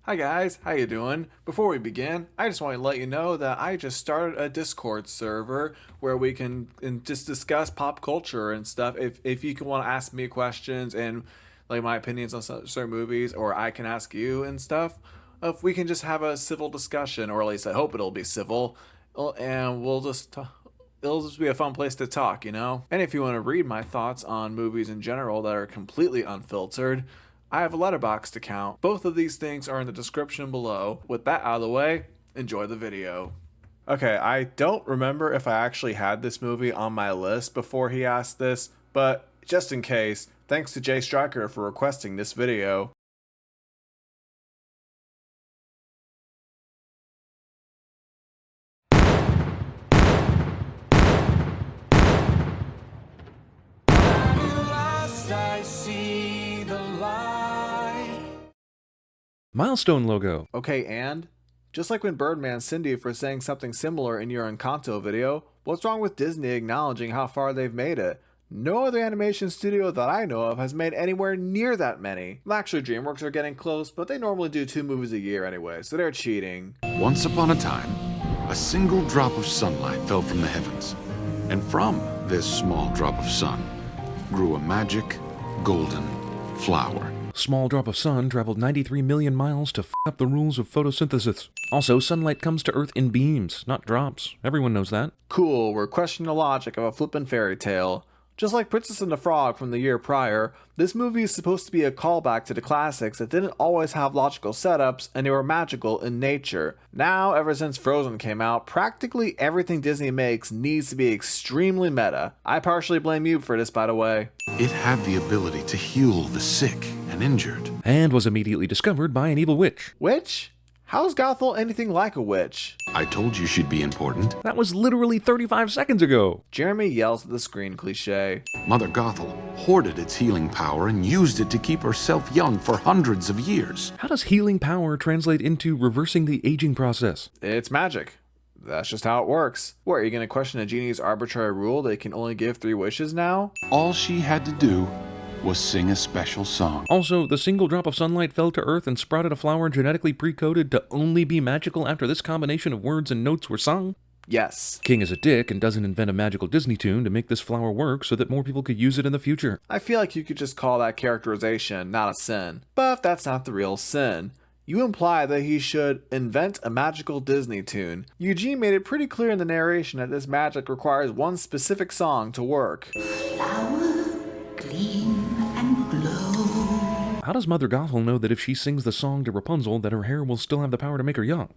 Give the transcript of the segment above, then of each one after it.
Hi guys, how you doing? Before we begin, I just want to let you know that I just started a Discord server where we can just discuss pop culture and stuff. If you can want to ask me questions and like my opinions on certain movies, or I can ask you and stuff, if we can just have a civil discussion, or at least I hope it'll be civil, and it'll just be a fun place to talk, you know? And if you want to read my thoughts on movies in general that are completely unfiltered, I have a letterboxd account. Both of these things are in the description below. With that out of the way, enjoy the video. Okay, I don't remember if I actually had this movie on my list before he asked this, but just in case, thanks to Jay Stryker for requesting this video. Milestone logo. Okay, and? Just like when Birdman Cindy for saying something similar in your Encanto video, what's wrong with Disney acknowledging how far they've made it? No other animation studio that I know of has made anywhere near that many. Actually, DreamWorks are getting close, but they normally do 2 movies a year anyway, so they're cheating. Once upon a time, a single drop of sunlight fell from the heavens, and from this small drop of sun grew a magic, golden flower. Small drop of sun traveled 93 million miles to f up the rules of photosynthesis. Also, sunlight comes to Earth in beams, not drops. Everyone knows that. Cool, we're questioning the logic of a flippin' fairy tale. Just like Princess and the Frog from the year prior, this movie is supposed to be a callback to the classics that didn't always have logical setups and they were magical in nature. Now, ever since Frozen came out, practically everything Disney makes needs to be extremely meta. I partially blame you for this, by the way. It had the ability to heal the sick and injured. And was immediately discovered by an evil witch. Witch? How's Gothel anything like a witch? I told you she'd be important. That was literally 35 seconds ago. Jeremy yells at the screen cliche. Mother Gothel hoarded its healing power and used it to keep herself young for hundreds of years. How does healing power translate into reversing the aging process? It's magic. That's just how it works. What, are you gonna question a genie's arbitrary rule they can only give 3 wishes now? All she had to do was sing a special song. Also, the single drop of sunlight fell to Earth and sprouted a flower genetically pre-coded to only be magical after this combination of words and notes were sung? Yes. King is a dick and doesn't invent a magical Disney tune to make this flower work so that more people could use it in the future. I feel like you could just call that characterization not a sin. But that's not the real sin. You imply that he should invent a magical Disney tune. Eugene made it pretty clear in the narration that this magic requires one specific song to work. Flower, gleam and glow. How does Mother Gothel know that if she sings the song to Rapunzel that her hair will still have the power to make her young?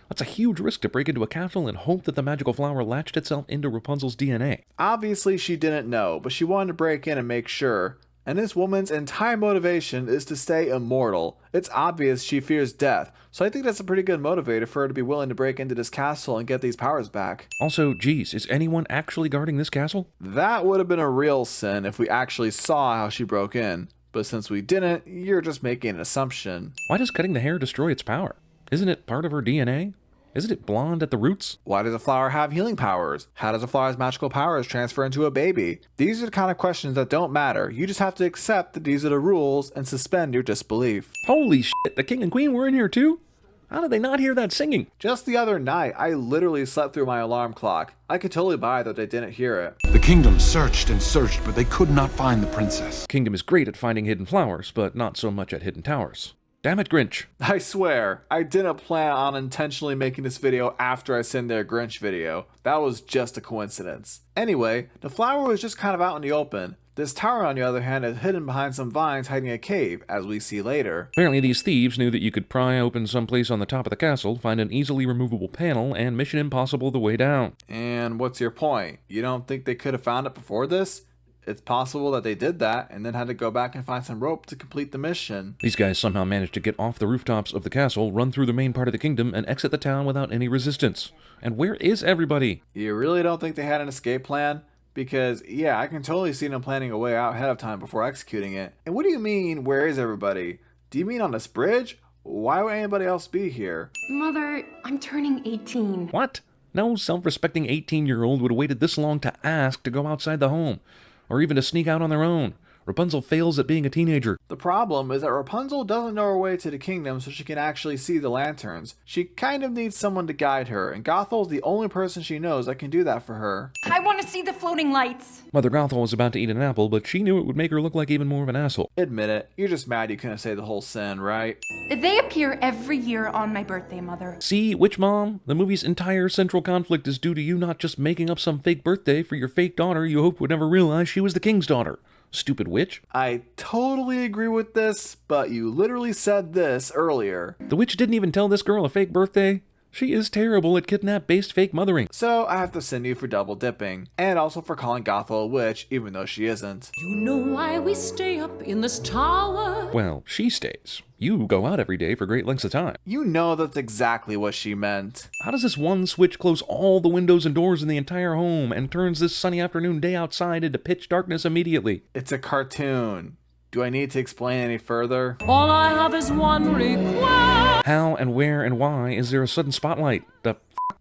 That's a huge risk to break into a castle and hope that the magical flower latched itself into Rapunzel's DNA. Obviously she didn't know, but she wanted to break in and make sure. And this woman's entire motivation is to stay immortal. It's obvious she fears death, so I think that's a pretty good motivator for her to be willing to break into this castle and get these powers back. Also, geez, is anyone actually guarding this castle? That would have been a real sin if we actually saw how she broke in. But since we didn't, you're just making an assumption. Why does cutting the hair destroy its power? Isn't it part of her DNA? Isn't it blonde at the roots? Why does a flower have healing powers? How does a flower's magical powers transfer into a baby? These are the kind of questions that don't matter. You just have to accept that these are the rules and suspend your disbelief. Holy shit, the king and queen were in here too? How did they not hear that singing? Just the other night, I literally slept through my alarm clock. I could totally buy that they didn't hear it. The kingdom searched and searched, but they could not find the princess. Kingdom is great at finding hidden flowers, but not so much at hidden towers. Damn it, Grinch. I swear, I didn't plan on intentionally making this video after I sent their Grinch video. That was just a coincidence. Anyway, the flower was just kind of out in the open. This tower, on the other hand, is hidden behind some vines hiding a cave, as we see later. Apparently these thieves knew that you could pry open someplace on the top of the castle, find an easily removable panel, and Mission Impossible the way down. And what's your point? You don't think they could have found it before this? It's possible that they did that and then had to go back and find some rope to complete the mission. These guys somehow managed to get off the rooftops of the castle, run through the main part of the kingdom, and exit the town without any resistance. And where is everybody? You really don't think they had an escape plan? Because, yeah, I can totally see them planning a way out ahead of time before executing it. And what do you mean, where is everybody? Do you mean on this bridge? Why would anybody else be here? Mother, I'm turning 18. What? No self-respecting 18-year-old would have waited this long to ask to go outside the home, or even to sneak out on their own, Rapunzel fails at being a teenager. The problem is that Rapunzel doesn't know her way to the kingdom so she can actually see the lanterns. She kind of needs someone to guide her, and Gothel's the only person she knows that can do that for her. I want to see the floating lights. Mother Gothel was about to eat an apple, but she knew it would make her look like even more of an asshole. Admit it, you're just mad you couldn't say the whole sin, right? They appear every year on my birthday, Mother. See, Witch Mom? The movie's entire central conflict is due to you not just making up some fake birthday for your fake daughter you hoped would never realize she was the king's daughter. Stupid witch. I totally agree with this, but you literally said this earlier. The witch didn't even tell this girl a fake birthday. She is terrible at kidnap-based fake mothering. So I have to send you for double dipping, and also for calling Gothel a witch, even though she isn't. You know why we stay up in this tower? Well, she stays. You go out every day for great lengths of time. You know that's exactly what she meant. How does this one switch close all the windows and doors in the entire home and turns this sunny afternoon day outside into pitch darkness immediately? It's a cartoon. Do I need to explain any further? All I have is one request. How and where and why is there a sudden spotlight?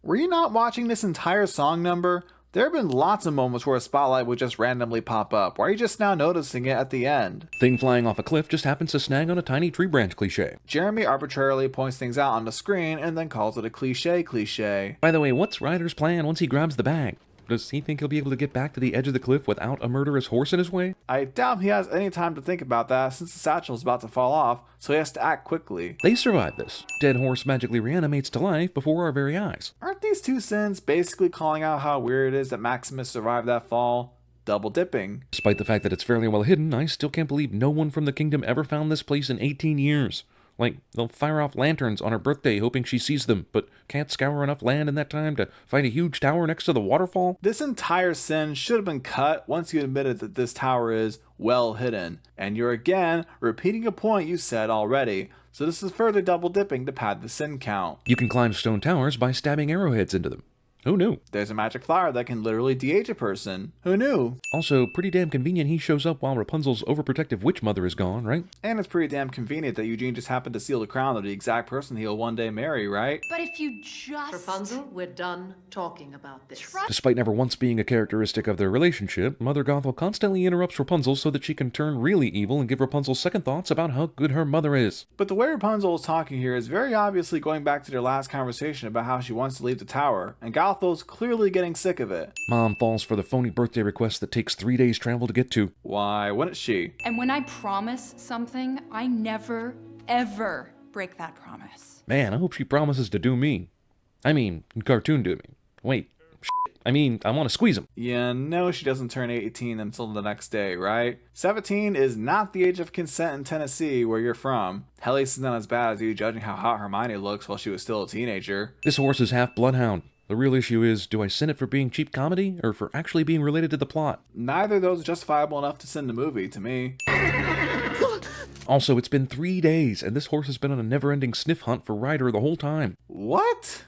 Were you not watching this entire song number? There have been lots of moments where a spotlight would just randomly pop up. Why are you just now noticing it at the end? Thing flying off a cliff just happens to snag on a tiny tree branch cliche. Jeremy arbitrarily points things out on the screen and then calls it a cliche. By the way, what's Ryder's plan once he grabs the bag? Does he think he'll be able to get back to the edge of the cliff without a murderous horse in his way? I doubt he has any time to think about that since the satchel is about to fall off, so he has to act quickly. They survive this. Dead horse magically reanimates to life before our very eyes. Aren't these two sins basically calling out how weird it is that Maximus survived that fall? Double dipping. Despite the fact that it's fairly well hidden, I still can't believe no one from the kingdom ever found this place in 18 years. Like, they'll fire off lanterns on her birthday hoping she sees them, but can't scour enough land in that time to find a huge tower next to the waterfall? This entire sin should have been cut once you admitted that this tower is well hidden. And you're again repeating a point you said already, so this is further double dipping to pad the sin count. You can climb stone towers by stabbing arrowheads into them. Who knew? There's a magic flower that can literally de-age a person. Who knew? Also, pretty damn convenient he shows up while Rapunzel's overprotective witch mother is gone, right? And it's pretty damn convenient that Eugene just happened to steal the crown of the exact person he'll one day marry, right? But if you just... Rapunzel, we're done talking about this. Despite never once being a characteristic of their relationship, Mother Gothel constantly interrupts Rapunzel so that she can turn really evil and give Rapunzel second thoughts about how good her mother is. But the way Rapunzel is talking here is very obviously going back to their last conversation about how she wants to leave the tower, and Gothel's clearly getting sick of it. Mom falls for the phony birthday request that takes 3 days travel to get to. Why wouldn't she? And when I promise something, I never, ever break that promise. Man, I hope she promises to do me. I mean, cartoon do me. Wait, shit. I mean, I want to squeeze him. You know she doesn't turn 18 until the next day, right? 17 is not the age of consent in Tennessee, where you're from. At least it's not as bad as you judging how hot Hermione looks while she was still a teenager. This horse is half bloodhound. The real issue is, do I send it for being cheap comedy, or for actually being related to the plot? Neither of those are justifiable enough to send a movie, to me. Also, it's been 3 days, and this horse has been on a never-ending sniff hunt for Ryder the whole time. What?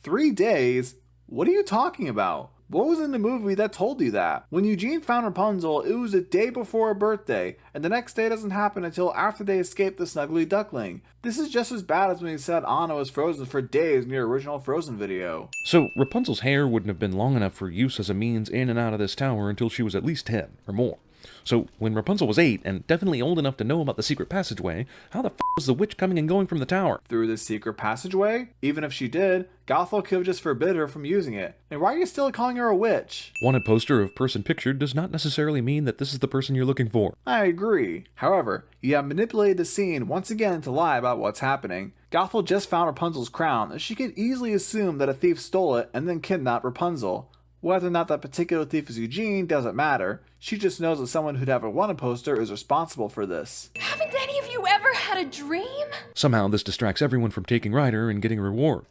3 days? What are you talking about? What was in the movie that told you that? When Eugene found Rapunzel, it was a day before her birthday, and the next day doesn't happen until after they escape the snuggly duckling. This is just as bad as when he said Anna was frozen for days in your original Frozen video. So, Rapunzel's hair wouldn't have been long enough for use as a means in and out of this tower until she was at least 10, or more. So, when Rapunzel was 8, and definitely old enough to know about the secret passageway, how the f*** was the witch coming and going from the tower? Through the secret passageway? Even if she did, Gothel could have just forbid her from using it. And why are you still calling her a witch? Wanted poster of person pictured does not necessarily mean that this is the person you're looking for. I agree. However, you have manipulated the scene once again to lie about what's happening. Gothel just found Rapunzel's crown, and she could easily assume that a thief stole it and then kidnapped Rapunzel. Whether or not that particular thief is Eugene doesn't matter. She just knows that someone who'd have a wanted poster is responsible for this. Haven't any of you ever had a dream? Somehow this distracts everyone from taking Ryder and getting a reward.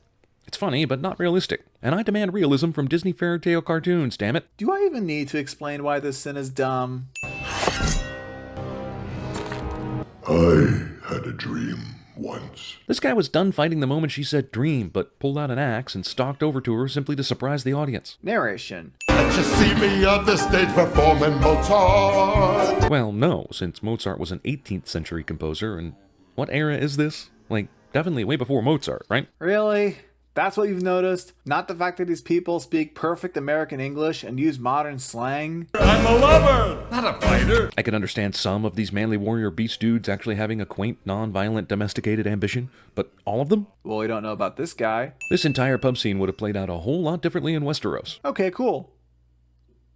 It's funny, but not realistic. And I demand realism from Disney fairy tale cartoons, damn it. Do I even need to explain why this sin is dumb? I had a dream once. This guy was done fighting the moment she said dream, but pulled out an axe and stalked over to her simply to surprise the audience. Narration. Let you see me on the stage performing Mozart. Well, no, since Mozart was an 18th century composer, and what era is this? Like, definitely way before Mozart, right? Really? That's what you've noticed? Not the fact that these people speak perfect American English and use modern slang? I'm a lover, not a fighter. I can understand some of these manly warrior beast dudes actually having a quaint, non-violent, domesticated ambition, but all of them? Well, we don't know about this guy. This entire pub scene would have played out a whole lot differently in Westeros. Okay, cool.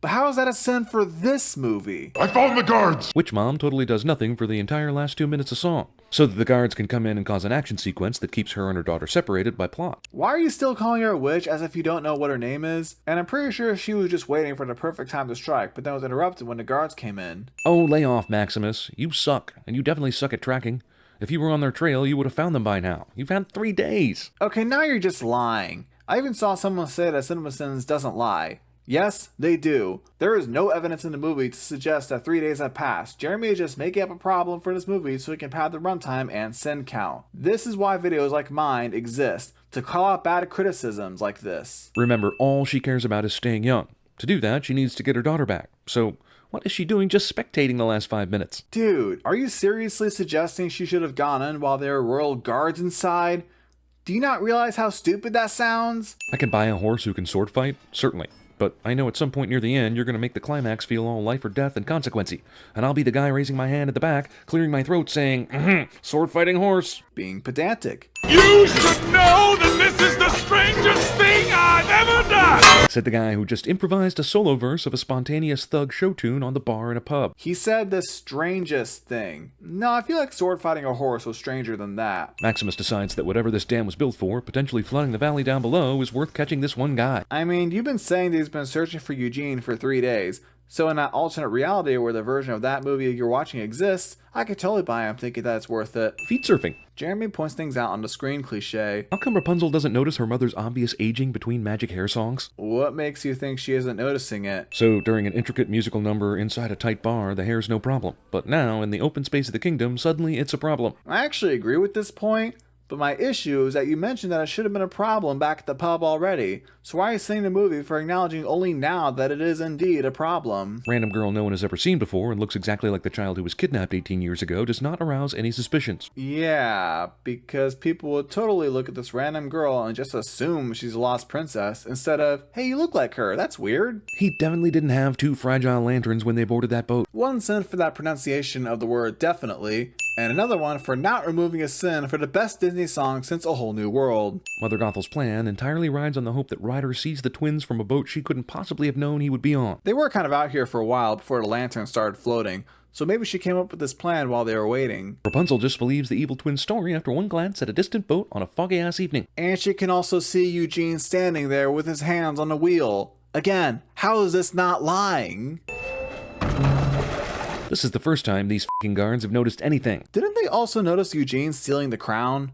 But how is that a sin for this movie? I found the guards. Witch Mom totally does nothing for the entire last 2 minutes of song, so that the guards can come in and cause an action sequence that keeps her and her daughter separated by plot. Why are you still calling her a witch as if you don't know what her name is? And I'm pretty sure she was just waiting for the perfect time to strike, but then was interrupted when the guards came in. Oh, lay off, Maximus. You suck, and you definitely suck at tracking. If you were on their trail, you would have found them by now. You've had 3 days. Okay, now you're just lying. I even saw someone say that CinemaSins doesn't lie. Yes, they do. There is no evidence in the movie to suggest that 3 days have passed. Jeremy is just making up a problem for this movie so he can pad the runtime and sin count. This is why videos like mine exist, to call out bad criticisms like this. Remember, all she cares about is staying young. To do that, she needs to get her daughter back. So, what is she doing just spectating the last 5 minutes? Dude, are you seriously suggesting she should have gone in while there were royal guards inside? Do you not realize how stupid that sounds? I can buy a horse who can sword fight? Certainly. But I know at some point near the end, you're going to make the climax feel all life or death and consequency. And I'll be the guy raising my hand at the back, clearing my throat, saying, sword fighting horse. Being pedantic. You should know that this is the strangest thing I've ever done. Said the guy who just improvised a solo verse of a spontaneous thug show tune on the bar in a pub. He said the strangest thing. No, I feel like sword fighting a horse was stranger than that. Maximus decides that whatever this dam was built for, potentially flooding the valley down below, is worth catching this one guy. I mean, you've been saying that he's been searching for Eugene for 3 days, so in that alternate reality where the version of that movie you're watching exists, I could totally buy him thinking that it's worth it. Feet surfing. Jeremy points things out on the screen cliche. How come Rapunzel doesn't notice her mother's obvious aging between magic hair songs? What makes you think she isn't noticing it? So during an intricate musical number inside a tight bar, the hair's no problem. But now, in the open space of the kingdom, suddenly it's a problem. I actually agree with this point, but my issue is that you mentioned that it should have been a problem back at the pub already. So why are you saying the movie for acknowledging only now that it is indeed a problem? Random girl no one has ever seen before and looks exactly like the child who was kidnapped 18 years ago does not arouse any suspicions. Yeah, because people would totally look at this random girl and just assume she's a lost princess instead of, hey, you look like her, that's weird. He definitely didn't have 2 fragile lanterns when they boarded that boat. One sin for that pronunciation of the word definitely, and another one for not removing a sin for the best Disney song since A Whole New World. Mother Gothel's plan entirely rides on the hope that Ryder sees the twins from a boat she couldn't possibly have known he would be on. They were kind of out here for a while before the lantern started floating, so maybe she came up with this plan while they were waiting. Rapunzel just believes the evil twins' story after one glance at a distant boat on a foggy-ass evening. And she can also see Eugene standing there with his hands on the wheel. Again, how is this not lying? This is the first time these f***ing guards have noticed anything. Didn't they also notice Eugene stealing the crown?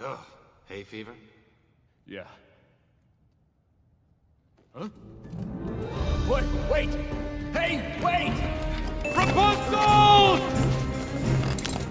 Oh, hay fever? Yeah. Huh? Wait! Hey, wait! Rapunzel!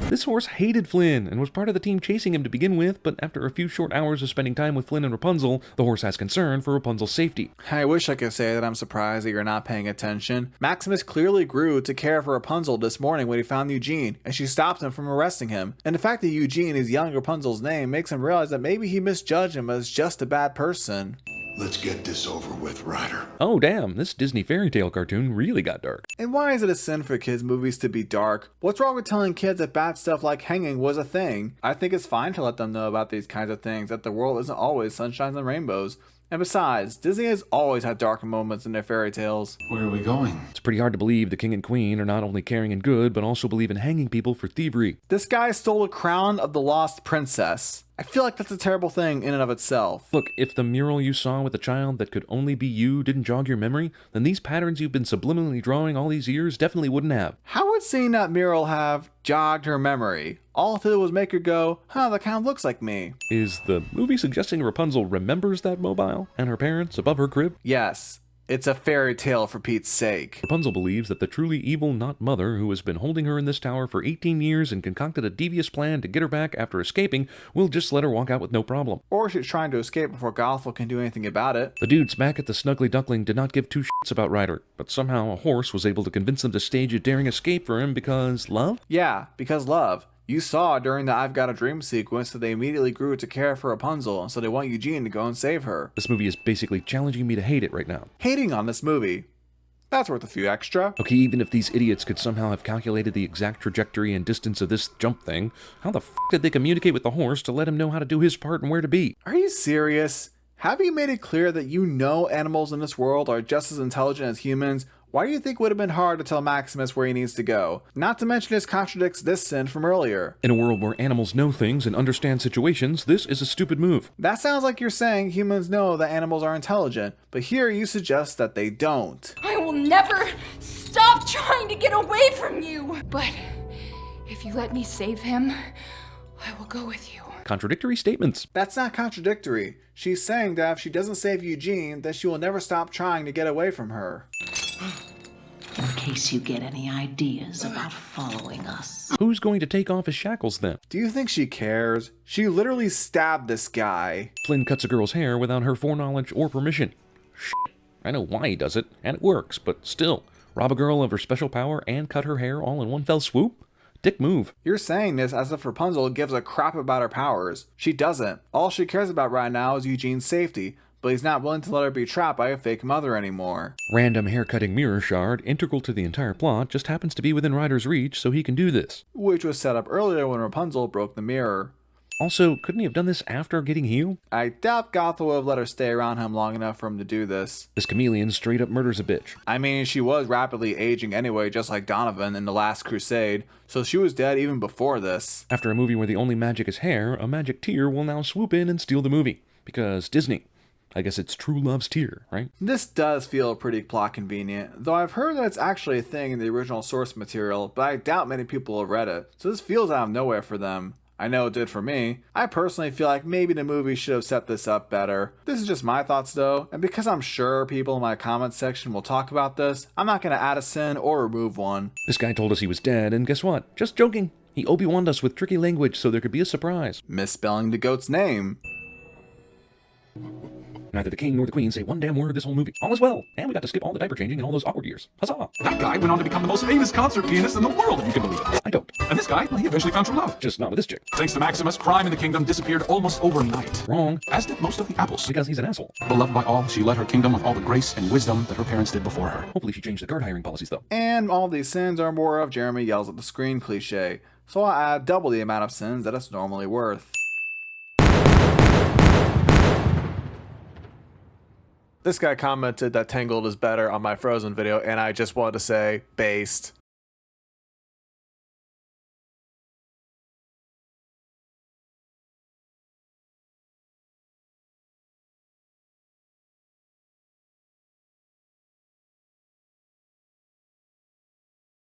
This horse hated Flynn and was part of the team chasing him to begin with, but after a few short hours of spending time with Flynn and Rapunzel, the horse has concern for Rapunzel's safety. I wish I could say that I'm surprised that you're not paying attention. Maximus clearly grew to care for Rapunzel this morning when he found Eugene, and she stopped him from arresting him. And the fact that Eugene is young Rapunzel's name makes him realize that maybe he misjudged him as just a bad person. Let's get this over with, Ryder. Oh damn, this Disney fairy tale cartoon really got dark. And why is it a sin for kids' movies to be dark? What's wrong with telling kids that bad stuff like hanging was a thing? I think it's fine to let them know about these kinds of things, that the world isn't always sunshines and rainbows. And besides, Disney has always had dark moments in their fairy tales. Where are we going? It's pretty hard to believe the king and queen are not only caring and good, but also believe in hanging people for thievery. This guy stole a crown of the lost princess. I feel like that's a terrible thing in and of itself. Look, if the mural you saw with the child that could only be you didn't jog your memory, then these patterns you've been subliminally drawing all these years definitely wouldn't have. How would seeing that mural have jogged her memory? All it did was make her go, huh, that kind of looks like me. Is the movie suggesting Rapunzel remembers that mobile and her parents above her crib? Yes. It's a fairy tale for Pete's sake. Rapunzel believes that the truly evil not mother, who has been holding her in this tower for 18 years and concocted a devious plan to get her back after escaping, will just let her walk out with no problem. Or she's trying to escape before Gothel can do anything about it. The dudes back at the Snuggly Duckling did not give 2 shits about Ryder, but somehow a horse was able to convince them to stage a daring escape for him because love? Yeah, because love. You saw during the I've Got a Dream sequence that they immediately grew to care for Rapunzel, and so they want Eugene to go and save her. This movie is basically challenging me to hate it right now. Hating on this movie. That's worth a few extra. Okay, even if these idiots could somehow have calculated the exact trajectory and distance of this jump thing, how the f*** did they communicate with the horse to let him know how to do his part and where to be? Are you serious? Have you made it clear that you know animals in this world are just as intelligent as humans? Why do you think it would have been hard to tell Maximus where he needs to go? Not to mention this contradicts this sin from earlier. In a world where animals know things and understand situations, this is a stupid move. That sounds like you're saying humans know that animals are intelligent, but here you suggest that they don't. I will never stop trying to get away from you! But if you let me save him, I will go with you. Contradictory statements. That's not contradictory. She's saying that if she doesn't save Eugene, then she will never stop trying to get away from her. In case you get any ideas about following us. Who's going to take off his shackles then? Do you think she cares? She literally stabbed this guy. Flynn cuts a girl's hair without her foreknowledge or permission. Shit. I know why he does it, and it works, but still. Rob a girl of her special power and cut her hair all in one fell swoop? Dick move. You're saying this as if Rapunzel gives a crap about her powers. She doesn't. All she cares about right now is Eugene's safety, but he's not willing to let her be trapped by a fake mother anymore. Random hair-cutting mirror shard, integral to the entire plot, just happens to be within Ryder's reach, so he can do this. Which was set up earlier when Rapunzel broke the mirror. Also, couldn't he have done this after getting healed? I doubt Gothel would have let her stay around him long enough for him to do this. This chameleon straight up murders a bitch. I mean, she was rapidly aging anyway, just like Donovan in The Last Crusade, so she was dead even before this. After a movie where the only magic is hair, a magic tear will now swoop in and steal the movie. Because Disney. I guess it's true love's tear, right? This does feel pretty plot convenient, though I've heard that it's actually a thing in the original source material, but I doubt many people have read it, so this feels out of nowhere for them. I know it did for me. I personally feel like maybe the movie should have set this up better. This is just my thoughts though, and because I'm sure people in my comments section will talk about this, I'm not going to add a sin or remove one. This guy told us he was dead, and guess what? Just joking. He Obi-Wan'd us with tricky language so there could be a surprise. Misspelling the goat's name. Neither the king nor the queen say one damn word of this whole movie. All is well, and we got to skip all the diaper changing and all those awkward years. Huzzah! That guy went on to become the most famous concert pianist in the world, if you can believe it. I don't. And this guy, well, he eventually found true love. Just not with this chick. Thanks to Maximus, crime in the kingdom disappeared almost overnight. Wrong. As did most of the apples. Because he's an asshole. Beloved by all, she led her kingdom with all the grace and wisdom that her parents did before her. Hopefully she changed the guard hiring policies though. And all these sins are more of Jeremy yells at the screen cliche, so I'll add double the amount of sins that it's normally worth. This guy commented that Tangled is better on my Frozen video, and I just wanted to say, based.